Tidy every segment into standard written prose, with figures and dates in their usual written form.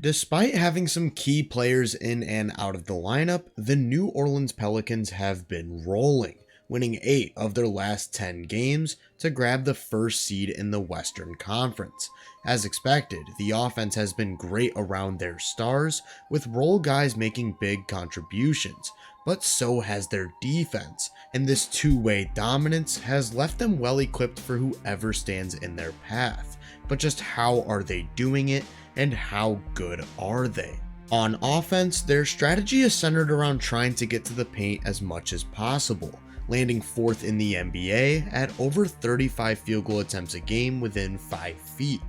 Despite having some key players in and out of the lineup, the New Orleans Pelicans have been rolling, winning 8 of their last 10 games to grab the first seed in the Western Conference. As expected, the offense has been great around their stars, with role guys making big contributions, but so has their defense, and this two-way dominance has left them well equipped for whoever stands in their path. But just how are they doing it, and how good are they? On offense, their strategy is centered around trying to get to the paint as much as possible, landing 4th in the NBA at over 35 field goal attempts a game within 5 feet.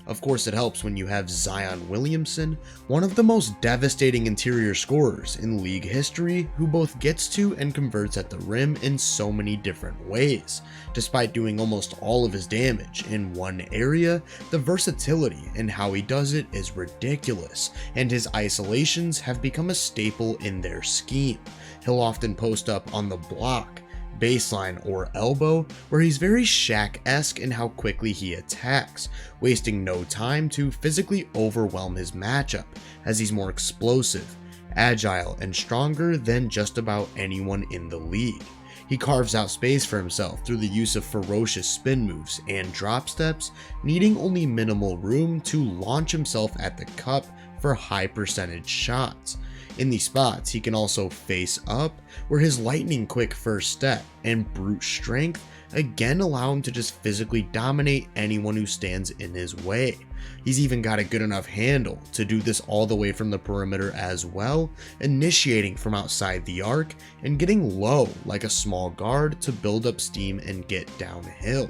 Of course, it helps when you have Zion Williamson, one of the most devastating interior scorers in league history, who both gets to and converts at the rim in so many different ways. Despite doing almost all of his damage in one area, the versatility in how he does it is ridiculous, and his isolations have become a staple in their scheme. He'll often post up on the block, baseline, or elbow, where he's very Shaq-esque in how quickly he attacks, wasting no time to physically overwhelm his matchup, as he's more explosive, agile, and stronger than just about anyone in the league. He carves out space for himself through the use of ferocious spin moves and drop steps, needing only minimal room to launch himself at the cup for high percentage shots. In these spots, he can also face up, where his lightning quick first step and brute strength again allow him to just physically dominate anyone who stands in his way. He's even got a good enough handle to do this all the way from the perimeter as well, initiating from outside the arc and getting low like a small guard to build up steam and get downhill.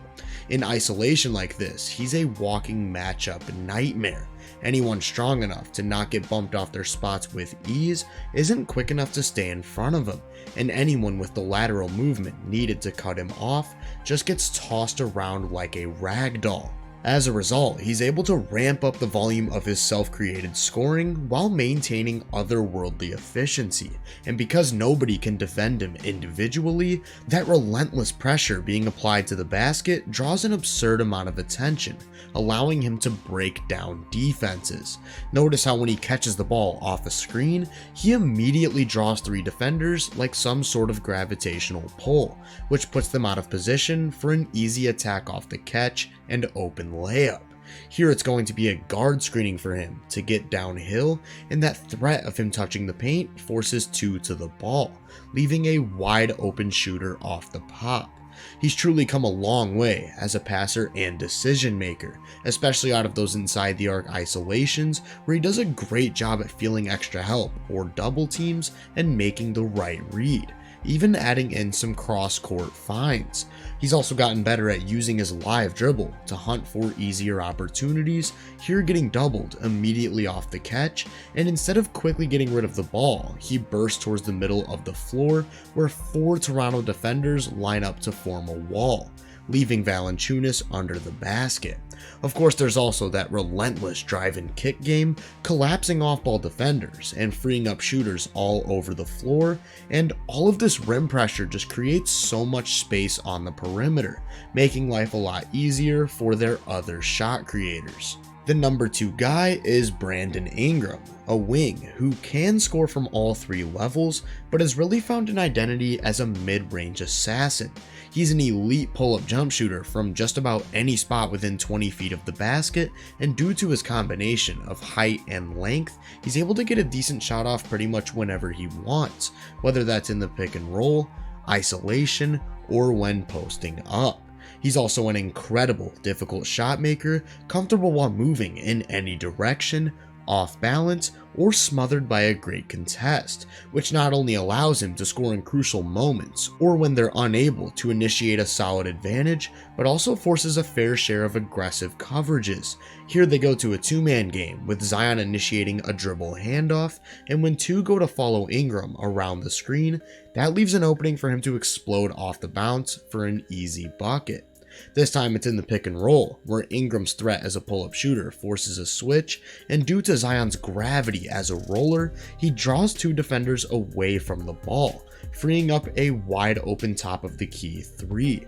In isolation like this, he's a walking matchup nightmare. Anyone strong enough to not get bumped off their spots with ease isn't quick enough to stay in front of him, and anyone with the lateral movement needed to cut him off just gets tossed around like a rag doll. As a result, he's able to ramp up the volume of his self-created scoring while maintaining otherworldly efficiency, and because nobody can defend him individually, that relentless pressure being applied to the basket draws an absurd amount of attention, allowing him to break down defenses. Notice how when he catches the ball off a screen, he immediately draws 3 defenders like some sort of gravitational pull, which puts them out of position for an easy attack off the catch and open layup. Here it's going to be a guard screening for him to get downhill, and that threat of him touching the paint forces 2 to the ball, leaving a wide open shooter off the pop. He's truly come a long way as a passer and decision maker, especially out of those inside the arc isolations where he does a great job at feeling extra help or double teams and making the right read, even adding in some cross-court finds. He's also gotten better at using his live dribble to hunt for easier opportunities, here getting doubled immediately off the catch, and instead of quickly getting rid of the ball, he bursts towards the middle of the floor where 4 Toronto defenders line up to form a wall, leaving Valanciunas under the basket. Of course, there's also that relentless drive and kick game, collapsing off-ball defenders and freeing up shooters all over the floor, and all of this rim pressure just creates so much space on the perimeter, making life a lot easier for their other shot creators. The number 2 guy is Brandon Ingram, a wing who can score from all 3 levels, but has really found an identity as a mid-range assassin. He's an elite pull-up jump shooter from just about any spot within 20 feet of the basket, and due to his combination of height and length, he's able to get a decent shot off pretty much whenever he wants, whether that's in the pick and roll, isolation, or when posting up. He's also an incredible difficult shot maker, comfortable while moving in any direction, off balance, or smothered by a great contest, which not only allows him to score in crucial moments or when they're unable to initiate a solid advantage, but also forces a fair share of aggressive coverages. Here they go to a 2-man game with Zion initiating a dribble handoff, and when 2 go to follow Ingram around the screen, that leaves an opening for him to explode off the bounce for an easy bucket. This time it's in the pick and roll, where Ingram's threat as a pull-up shooter forces a switch, and due to Zion's gravity as a roller, he draws 2 defenders away from the ball, freeing up a wide open top of the key 3.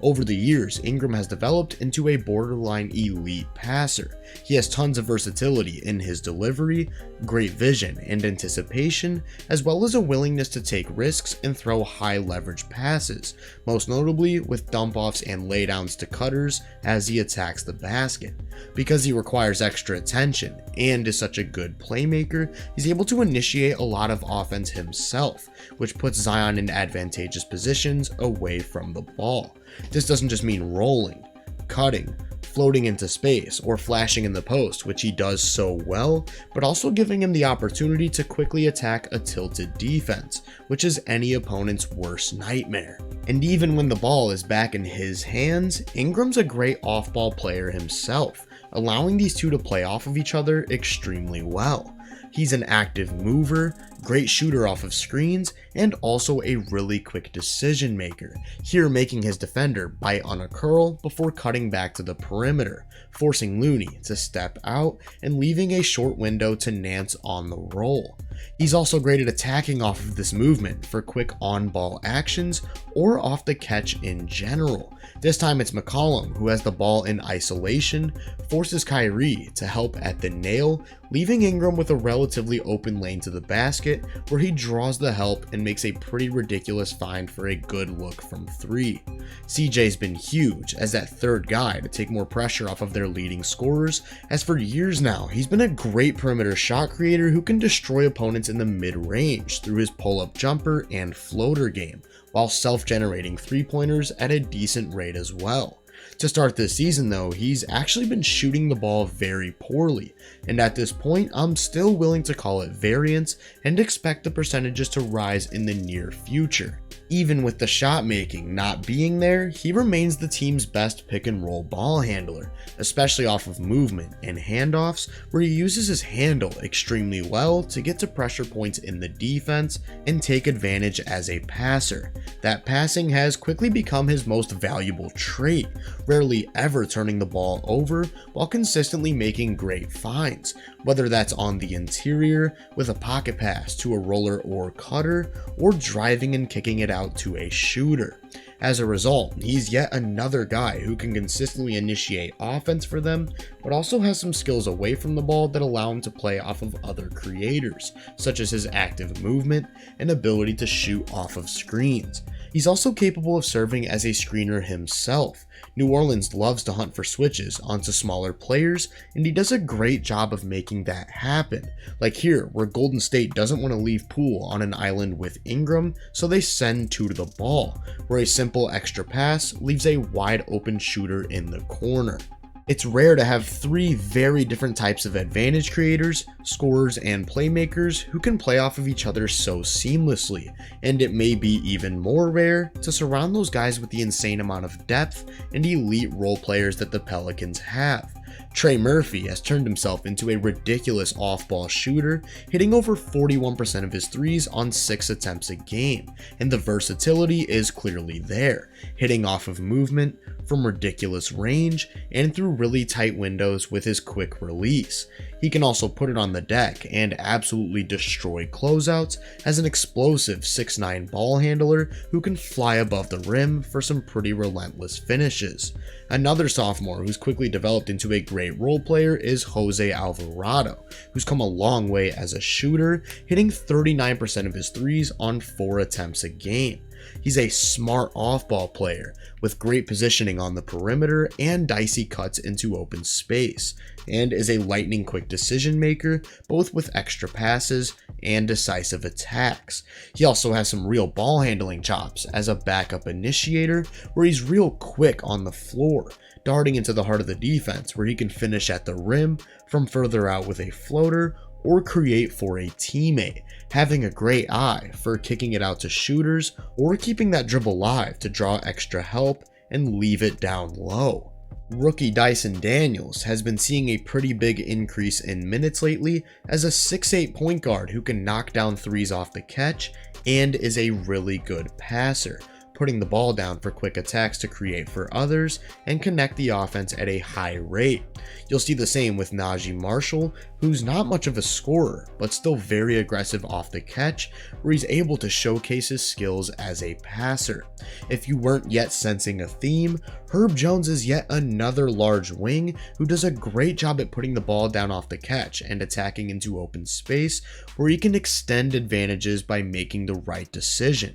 Over the years, Ingram has developed into a borderline elite passer. He has tons of versatility in his delivery, great vision and anticipation, as well as a willingness to take risks and throw high leverage passes, most notably with dump offs and laydowns to cutters as he attacks the basket. Because he requires extra attention and is such a good playmaker, he's able to initiate a lot of offense himself, which puts Zion in advantageous positions away from the ball. This doesn't just mean rolling, cutting, floating into space, or flashing in the post, which he does so well, but also giving him the opportunity to quickly attack a tilted defense, which is any opponent's worst nightmare. And even when the ball is back in his hands, Ingram's a great off-ball player himself, allowing these two to play off of each other extremely well. He's an active mover, great shooter off of screens, and also a really quick decision maker, here making his defender bite on a curl before cutting back to the perimeter, forcing Looney to step out and leaving a short window to Nance on the roll. He's also great at attacking off of this movement for quick on-ball actions or off the catch in general. This time it's McCollum who has the ball in isolation, forces Kyrie to help at the nail, leaving Ingram with a relatively open lane to the basket where he draws the help and makes a pretty ridiculous find for a good look from 3. CJ's been huge as that third guy to take more pressure off of their leading scorers, as for years now he's been a great perimeter shot creator who can destroy opponents in the mid-range through his pull-up jumper and floater game, while self-generating three-pointers at a decent rate as well. To start this season though, he's actually been shooting the ball very poorly, and at this point I'm still willing to call it variance and expect the percentages to rise in the near future. Even with the shot making not being there, he remains the team's best pick and roll ball handler, especially off of movement and handoffs, where he uses his handle extremely well to get to pressure points in the defense and take advantage as a passer. That passing has quickly become his most valuable trait, rarely ever turning the ball over while consistently making great finds, whether that's on the interior with a pocket pass to a roller or cutter, or driving and kicking it out to a shooter. As a result, he's yet another guy who can consistently initiate offense for them, but also has some skills away from the ball that allow him to play off of other creators, such as his active movement and ability to shoot off of screens. He's also capable of serving as a screener himself. New Orleans loves to hunt for switches onto smaller players, and he does a great job of making that happen. Like here, where Golden State doesn't want to leave Poole on an island with Ingram, so they send 2 to the ball, where a simple extra pass leaves a wide open shooter in the corner. It's rare to have 3 very different types of advantage creators, scorers, and playmakers who can play off of each other so seamlessly, and it may be even more rare to surround those guys with the insane amount of depth and elite role players that the Pelicans have. Trey Murphy has turned himself into a ridiculous off-ball shooter, hitting over 41% of his threes on 6 attempts a game, and the versatility is clearly there, hitting off of movement, from ridiculous range, and through really tight windows with his quick release. He can also put it on the deck and absolutely destroy closeouts as an explosive 6'9" ball handler who can fly above the rim for some pretty relentless finishes. Another sophomore who's quickly developed into a great role player is Jose Alvarado, who's come a long way as a shooter, hitting 39% of his threes on 4 attempts a game. He's a smart off-ball player with great positioning on the perimeter and dicey cuts into open space, and is a lightning quick decision maker both with extra passes and decisive attacks. He also has some real ball handling chops as a backup initiator, where he's real quick on the floor, darting into the heart of the defense where he can finish at the rim from further out with a floater or create for a teammate, having a great eye for kicking it out to shooters or keeping that dribble live to draw extra help and leave it down low. Rookie Dyson Daniels has been seeing a pretty big increase in minutes lately as a 6'8" point guard who can knock down threes off the catch and is a really good passer, putting the ball down for quick attacks to create for others and connect the offense at a high rate. You'll see the same with Najee Marshall, who's not much of a scorer, but still very aggressive off the catch, where he's able to showcase his skills as a passer. If you weren't yet sensing a theme, Herb Jones is yet another large wing who does a great job at putting the ball down off the catch and attacking into open space, where he can extend advantages by making the right decision.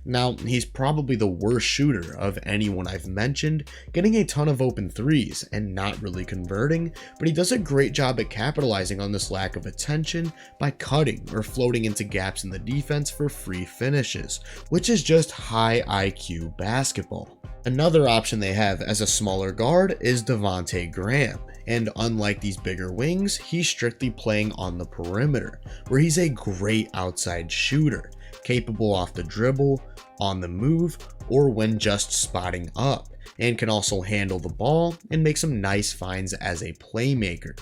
Now, he's probably the worst shooter of anyone I've mentioned, getting a ton of open threes and not really converting, but he does a great job at capitalizing on this lack of attention by cutting or floating into gaps in the defense for free finishes, which is just high IQ basketball. Another option they have as a smaller guard is Devonte Graham, and unlike these bigger wings, he's strictly playing on the perimeter, where he's a great outside shooter, capable off the dribble, on the move, or when just spotting up, and can also handle the ball and make some nice finds as a playmaker.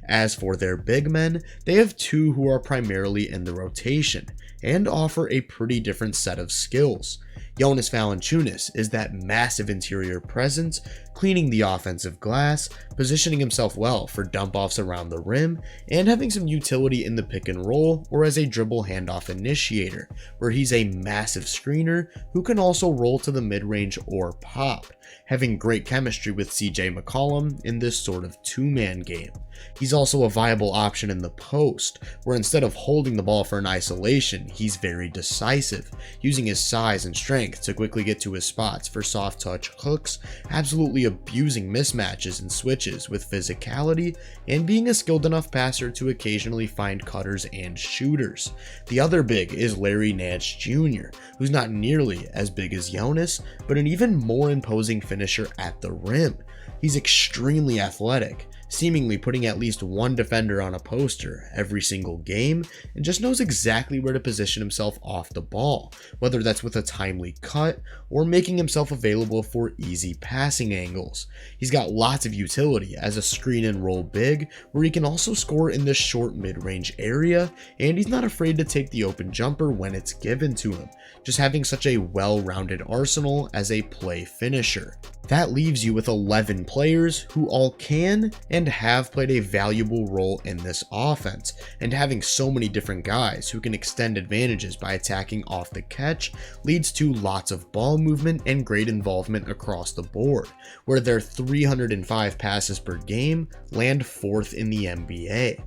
As for their big men, they have two who are primarily in the rotation and offer a pretty different set of skills. Jonas Valanciunas is that massive interior presence, cleaning the offensive glass, positioning himself well for dump-offs around the rim, and having some utility in the pick and roll or as a dribble handoff initiator, where he's a massive screener who can also roll to the mid-range or pop, having great chemistry with CJ McCollum in this sort of two-man game. He's also a viable option in the post, where instead of holding the ball for an isolation, he's very decisive, using his size and strength to quickly get to his spots for soft touch hooks, absolutely abusing mismatches and switches with physicality, and being a skilled enough passer to occasionally find cutters and shooters. The other big is Larry Nance Jr., who's not nearly as big as Jonas, but an even more imposing finisher at the rim. He's extremely athletic, seemingly putting at least one defender on a poster every single game, and just knows exactly where to position himself off the ball, whether that's with a timely cut or making himself available for easy passing angles. He's got lots of utility as a screen and roll big, where he can also score in the short mid-range area, and he's not afraid to take the open jumper when it's given to him, just having such a well-rounded arsenal as a play finisher. That leaves you with 11 players who all can and have played a valuable role in this offense, and having so many different guys who can extend advantages by attacking off the catch leads to lots of ball movement and great involvement across the board, where their 305 passes per game land 4th in the NBA.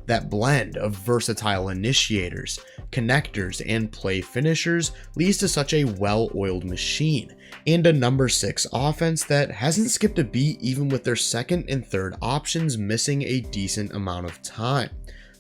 That blend of versatile initiators, connectors, and play finishers leads to such a well-oiled machine, and a number 6 offense that hasn't skipped a beat even with their second and third options missing a decent amount of time.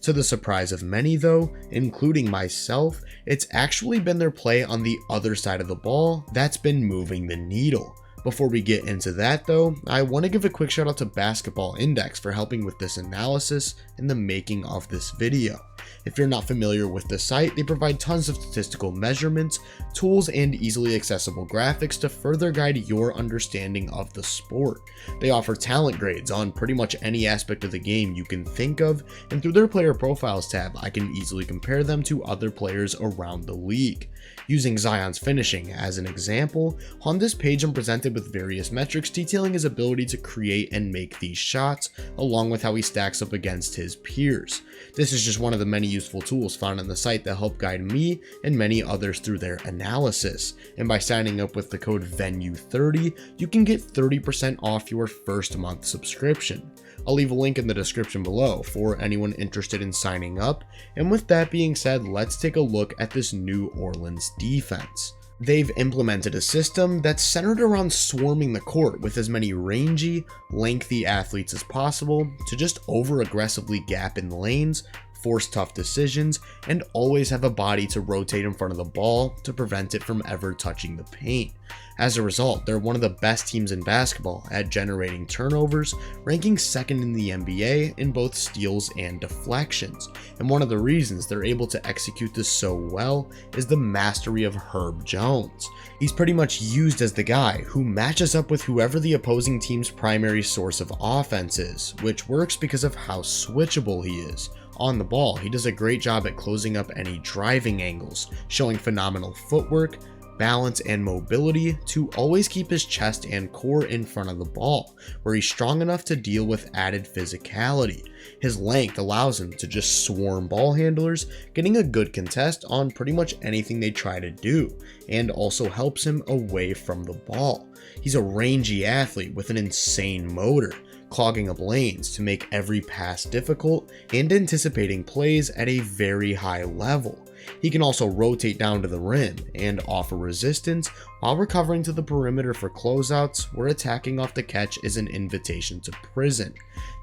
To the surprise of many though, including myself, it's actually been their play on the other side of the ball that's been moving the needle. Before we get into that though, I want to give a quick shout out to Basketball Index for helping with this analysis and the making of this video. If you're not familiar with the site, they provide tons of statistical measurements, tools, and easily accessible graphics to further guide your understanding of the sport. They offer talent grades on pretty much any aspect of the game you can think of, and through their player profiles tab, I can easily compare them to other players around the league. Using Zion's finishing as an example, on this page I'm presented with various metrics detailing his ability to create and make these shots, along with how he stacks up against his peers. This is just one of the many useful tools found on the site that help guide me and many others through their analysis, and by signing up with the code VENUE30, you can get 30% off your first month subscription. I'll leave a link in the description below for anyone interested in signing up, and with that being said, let's take a look at this New Orleans defense. They've implemented a system that's centered around swarming the court with as many rangy, lengthy athletes as possible to just over-aggressively gap in lanes, force tough decisions, and always have a body to rotate in front of the ball to prevent it from ever touching the paint. As a result, they're one of the best teams in basketball at generating turnovers, ranking second in the NBA in both steals and deflections. And one of the reasons they're able to execute this so well is the mastery of Herb Jones. He's pretty much used as the guy who matches up with whoever the opposing team's primary source of offense is, which works because of how switchable he is. On the ball, he does a great job at closing up any driving angles, showing phenomenal footwork, balance, and mobility to always keep his chest and core in front of the ball, where he's strong enough to deal with added physicality. His length allows him to just swarm ball handlers, getting a good contest on pretty much anything they try to do, and also helps him away from the ball. He's a rangy athlete with an insane motor, clogging up lanes to make every pass difficult and anticipating plays at a very high level. He can also rotate down to the rim and offer resistance while recovering to the perimeter for closeouts, where attacking off the catch is an invitation to prison.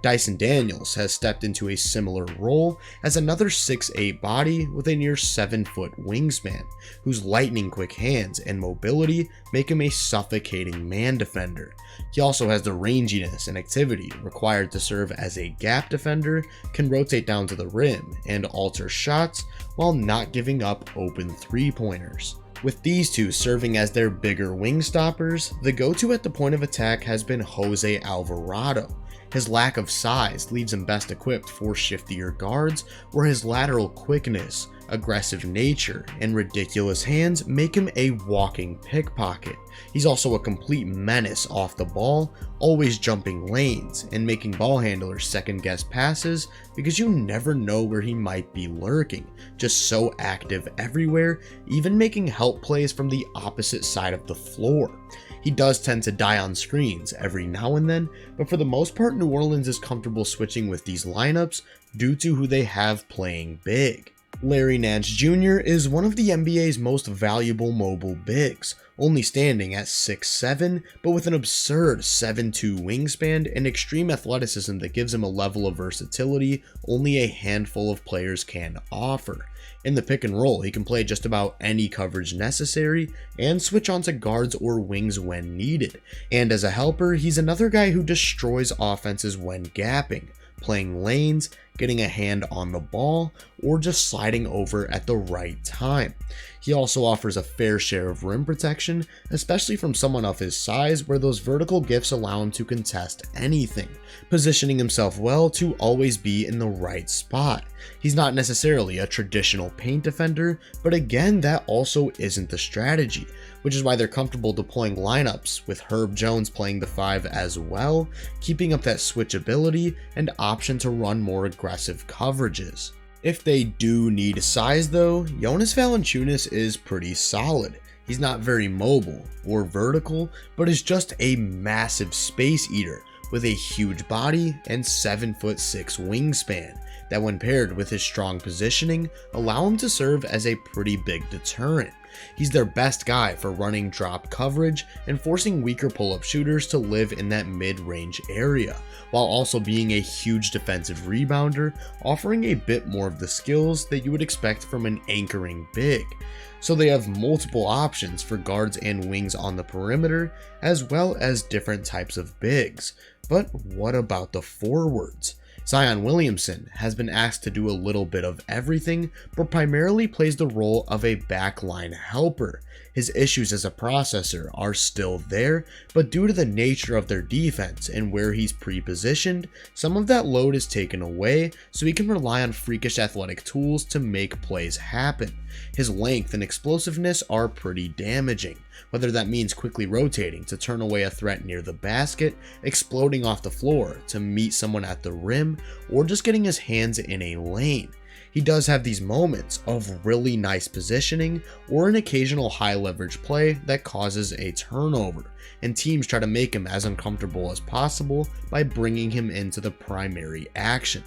Dyson Daniels has stepped into a similar role as another 6'8" body with a near 7-foot wingspan, whose lightning quick hands and mobility make him a suffocating man defender. He also has the ranginess and activity required to serve as a gap defender, can rotate down to the rim and alter shots while not giving up open three-pointers. With these two serving as their bigger wing stoppers, the go-to at the point of attack has been Jose Alvarado. His lack of size leaves him best equipped for shiftier guards, where his lateral quickness, aggressive nature, and ridiculous hands make him a walking pickpocket. He's also a complete menace off the ball, always jumping lanes and making ball handlers second-guess passes because you never know where he might be lurking, just so active everywhere, even making help plays from the opposite side of the floor. He does tend to die on screens every now and then, but for the most part New Orleans is comfortable switching with these lineups due to who they have playing big. Larry Nance Jr. is one of the NBA's most valuable mobile bigs, only standing at 6'7", but with an absurd 7'2" wingspan and extreme athleticism that gives him a level of versatility only a handful of players can offer. In the pick and roll, he can play just about any coverage necessary and switch onto guards or wings when needed. And as a helper, he's another guy who destroys offenses when gapping, playing lanes, getting a hand on the ball, or just sliding over at the right time. He also offers a fair share of rim protection, especially from someone of his size, where those vertical gifts allow him to contest anything, positioning himself well to always be in the right spot. He's not necessarily a traditional paint defender, but again, that also isn't the strategy, which is why they're comfortable deploying lineups with Herb Jones playing the 5 as well, keeping up that switchability and option to run more aggressive coverages. If they do need size though, Jonas Valanciunas is pretty solid. He's not very mobile or vertical, but is just a massive space eater with a huge body and 7'6" wingspan that, when paired with his strong positioning, allow him to serve as a pretty big deterrent. He's their best guy for running drop coverage and forcing weaker pull-up shooters to live in that mid-range area, while also being a huge defensive rebounder, offering a bit more of the skills that you would expect from an anchoring big. So they have multiple options for guards and wings on the perimeter, as well as different types of bigs. But what about the forwards? Zion Williamson has been asked to do a little bit of everything, but primarily plays the role of a backline helper. His issues as a processor are still there, but due to the nature of their defense and where he's pre-positioned, some of that load is taken away so he can rely on freakish athletic tools to make plays happen. His length and explosiveness are pretty damaging, whether that means quickly rotating to turn away a threat near the basket, exploding off the floor to meet someone at the rim, or just getting his hands in a lane. He does have these moments of really nice positioning or an occasional high leverage play that causes a turnover, and teams try to make him as uncomfortable as possible by bringing him into the primary action.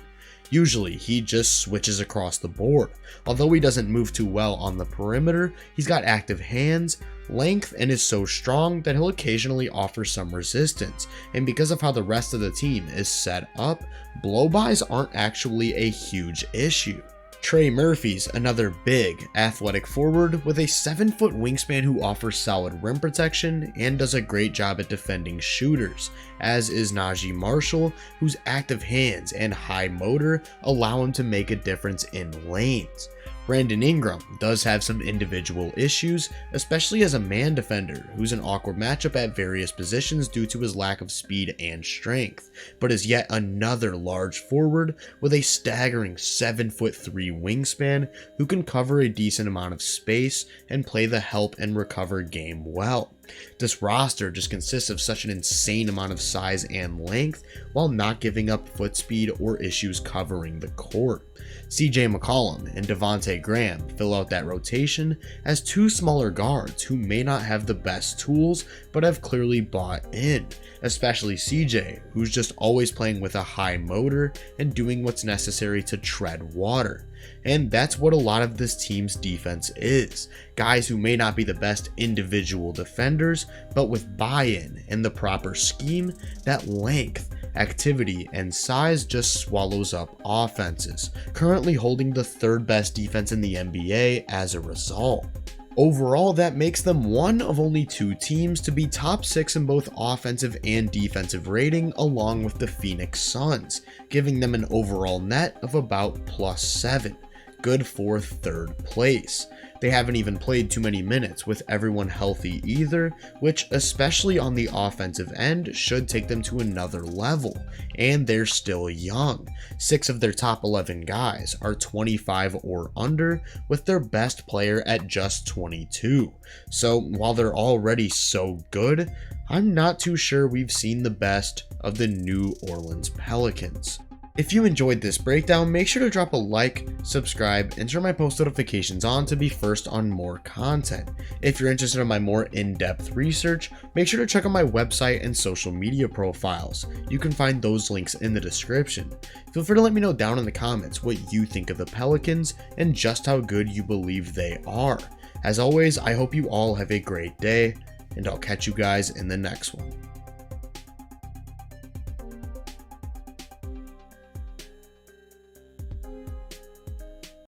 Usually, he just switches across the board. Although he doesn't move too well on the perimeter, he's got active hands, length, and is so strong that he'll occasionally offer some resistance. And because of how the rest of the team is set up, blow-bys aren't actually a huge issue. Trey Murphy's another big, athletic forward with a 7-foot wingspan who offers solid rim protection and does a great job at defending shooters, as is Najee Marshall, whose active hands and high motor allow him to make a difference in lanes. Brandon Ingram does have some individual issues, especially as a man defender who's an awkward matchup at various positions due to his lack of speed and strength, but is yet another large forward with a staggering 7'3" wingspan who can cover a decent amount of space and play the help and recover game well. This roster just consists of such an insane amount of size and length while not giving up foot speed or issues covering the court. CJ McCollum and Devontae Graham fill out that rotation as two smaller guards who may not have the best tools but have clearly bought in, especially CJ, who's just always playing with a high motor and doing what's necessary to tread water. And that's what a lot of this team's defense is. Guys who may not be the best individual defenders, but with buy-in and the proper scheme, that length, activity, and size just swallows up offenses, currently holding the third best defense in the NBA as a result. Overall, that makes them one of only two teams to be top 6 in both offensive and defensive rating, along with the Phoenix Suns, giving them an overall net of about +7, good for third place. They haven't even played too many minutes with everyone healthy either, which especially on the offensive end should take them to another level, and they're still young. 6 of their top 11 guys are 25 or under, with their best player at just 22. So while they're already so good, I'm not too sure we've seen the best of the New Orleans Pelicans. If you enjoyed this breakdown, make sure to drop a like, subscribe, and turn my post notifications on to be first on more content. If you're interested in my more in-depth research, make sure to check out my website and social media profiles. You can find those links in the description. Feel free to let me know down in the comments what you think of the Pelicans and just how good you believe they are. As always, I hope you all have a great day, and I'll catch you guys in the next one.